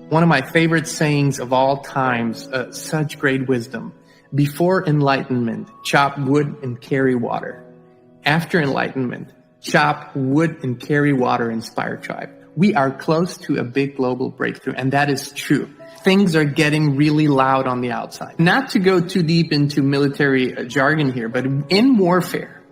One of my favorite sayings of all times, such great wisdom. Before enlightenment, chop wood and carry water. After enlightenment, chop wood and carry water, inspire tribe. We are close to a big global breakthrough, and that is true. Things are getting really loud on the outside. Not to go too deep into military jargon here, but in warfare,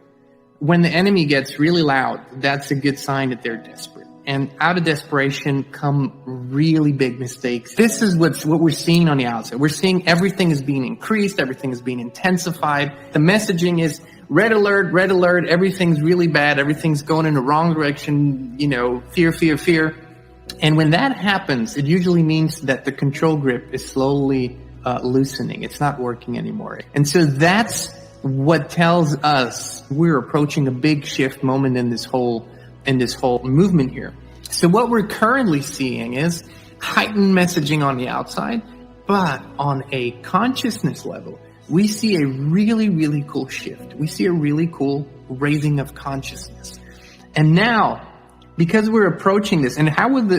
when the enemy gets really loud, that's a good sign that they're desperate. And out of desperation come really big mistakes. This is what we're seeing on the outside. We're seeing everything is being increased, everything is being intensified. The messaging is red alert, everything's really bad, everything's going in the wrong direction, fear, fear, fear. And when that happens, it usually means that the control grip is slowly loosening. It's not working anymore. And so that's what tells us we're approaching a big shift moment in this whole movement here. So what we're currently seeing is heightened messaging on the outside, but on a consciousness level, we see a really, really cool shift. We see a really cool raising of consciousness. And now, because we're approaching this, and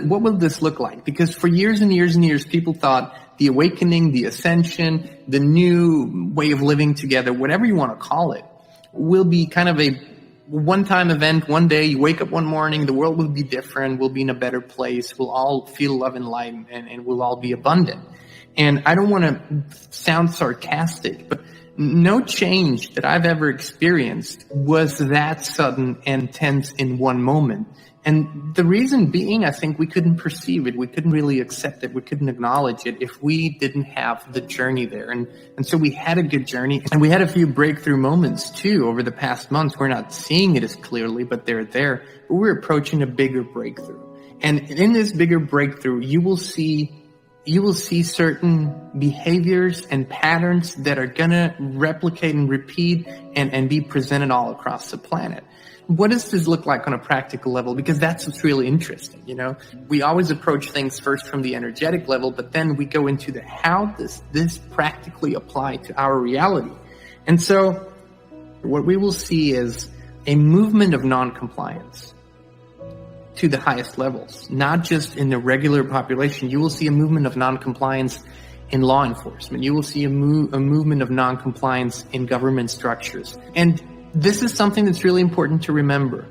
what will this look like? Because for years and years and years, people thought the awakening, the ascension, the new way of living together, whatever you want to call it, will be kind of a one-time event. One day you wake up one morning, the world will be different, we'll be in a better place, we'll all feel love and light, and we'll all be abundant. And I don't want to sound sarcastic, but no change that I've ever experienced was that sudden and intense in one moment. And the reason being, I think we couldn't perceive it. We couldn't really accept it. We couldn't acknowledge it if we didn't have the journey there. And so we had a good journey, and we had a few breakthrough moments too over the past months. We're not seeing it as clearly, but they're there. But we're approaching a bigger breakthrough. And in this bigger breakthrough, you will see certain behaviors and patterns that are gonna replicate and repeat and be presented all across the planet. What does this look like on a practical level? Because that's what's really interesting, We always approach things first from the energetic level, but then we go into the how does this practically apply to our reality? And so what we will see is a movement of non-compliance to the highest levels, not just in the regular population. You will see a movement of non-compliance in law enforcement. You will see a movement of non-compliance in government structures. And this is something that's really important to remember.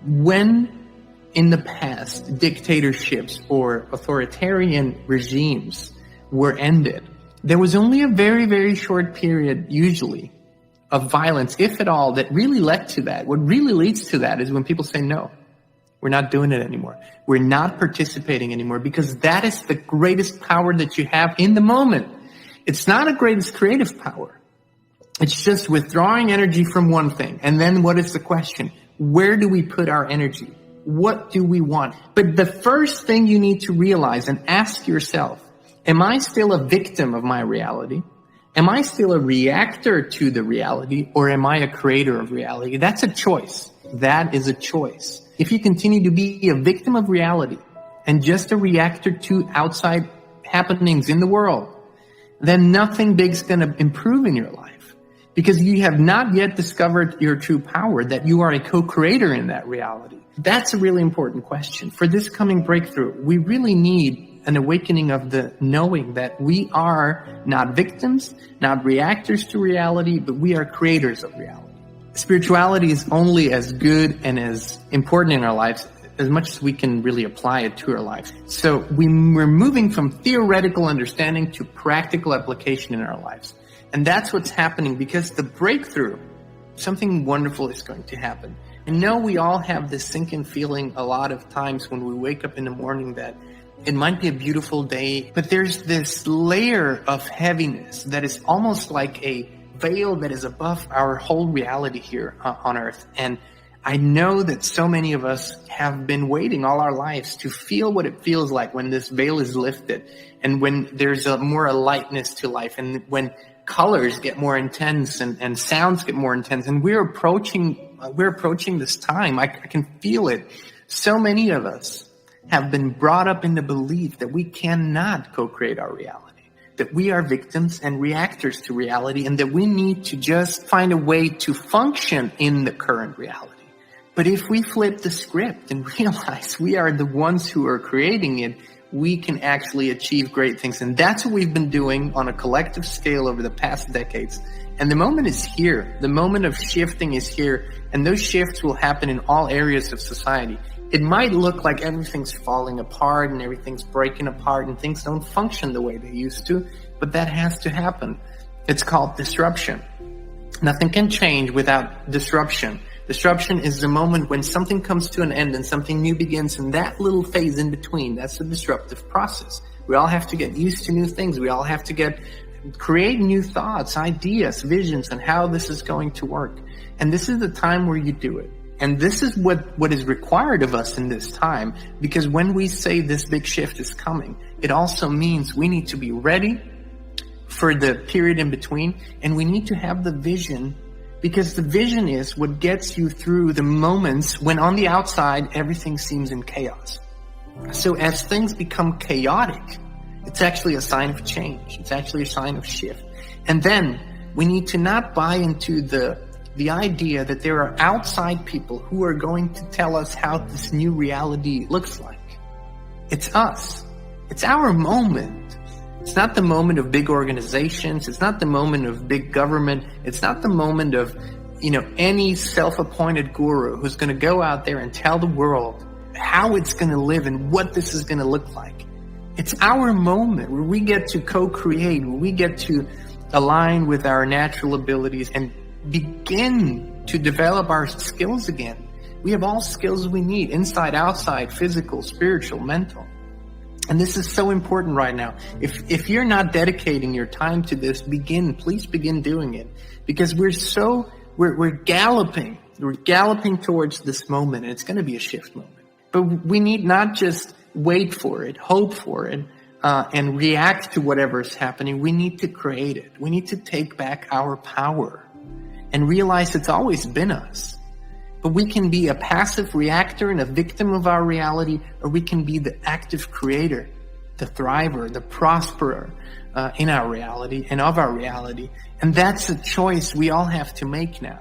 When in the past dictatorships or authoritarian regimes were ended, there was only a very, very short period, usually, of violence, if at all, that really led to that. What really leads to that is when people say, no, we're not doing it anymore. We're not participating anymore, because that is the greatest power that you have in the moment. It's not a greatest creative power. It's just withdrawing energy from one thing. And then what is the question? Where do we put our energy? What do we want? But the first thing you need to realize and ask yourself, am I still a victim of my reality? Am I still a reactor to the reality, or am I a creator of reality? That's a choice. That is a choice. If you continue to be a victim of reality and just a reactor to outside happenings in the world, then nothing big's going to improve in your life. Because you have not yet discovered your true power, that you are a co-creator in that reality. That's a really important question. For this coming breakthrough, we really need an awakening of the knowing that we are not victims, not reactors to reality, but we are creators of reality. Spirituality is only as good and as important in our lives as much as we can really apply it to our lives. So we're moving from theoretical understanding to practical application in our lives. And that's what's happening, because the breakthrough, something wonderful is going to happen. I know we all have this sinking feeling a lot of times when we wake up in the morning that it might be a beautiful day, but there's this layer of heaviness that is almost like a veil that is above our whole reality here on Earth. And I know that so many of us have been waiting all our lives to feel what it feels like when this veil is lifted, and when there's more lightness to life, and when colors get more intense and sounds get more intense. And we're approaching this time. I can feel it. So many of us have been brought up in the belief that we cannot co-create our reality, that we are victims and reactors to reality, and that we need to just find a way to function in the current reality. But if we flip the script and realize we are the ones who are creating it, we can actually achieve great things. And that's what we've been doing on a collective scale over the past decades. And the moment is here. The moment of shifting is here. And those shifts will happen in all areas of society. It might look like everything's falling apart and everything's breaking apart and things don't function the way they used to, but that has to happen. It's called disruption. Nothing can change without disruption. Disruption is the moment when something comes to an end and something new begins, and that little phase in between, that's the disruptive process. We all have to get used to new things. We all have to create new thoughts, ideas, visions on how this is going to work. And this is the time where you do it. And this is what is required of us in this time, because when we say this big shift is coming, it also means we need to be ready for the period in between, and we need to have the vision, because the vision is what gets you through the moments when on the outside everything seems in chaos. So as things become chaotic, it's actually a sign of change. It's actually a sign of shift. And then we need to not buy into the idea that there are outside people who are going to tell us how this new reality looks like. It's us. It's our moment. It's not the moment of big organizations. It's not the moment of big government. It's not the moment of, any self-appointed guru who's going to go out there and tell the world how it's going to live and what this is going to look like. It's our moment where we get to co-create, where we get to align with our natural abilities and begin to develop our skills again. We have all skills we need, inside, outside, physical, spiritual, mental. And this is so important right now. If you're not dedicating your time to this, please begin doing it. Because we're galloping towards this moment, and it's going to be a shift moment. But we need not just wait for it, hope for it, and react to whatever is happening. We need to create it. We need to take back our power and realize it's always been us. But we can be a passive reactor and a victim of our reality, or we can be the active creator, the thriver, the prosperer in our reality and of our reality. And that's a choice we all have to make now.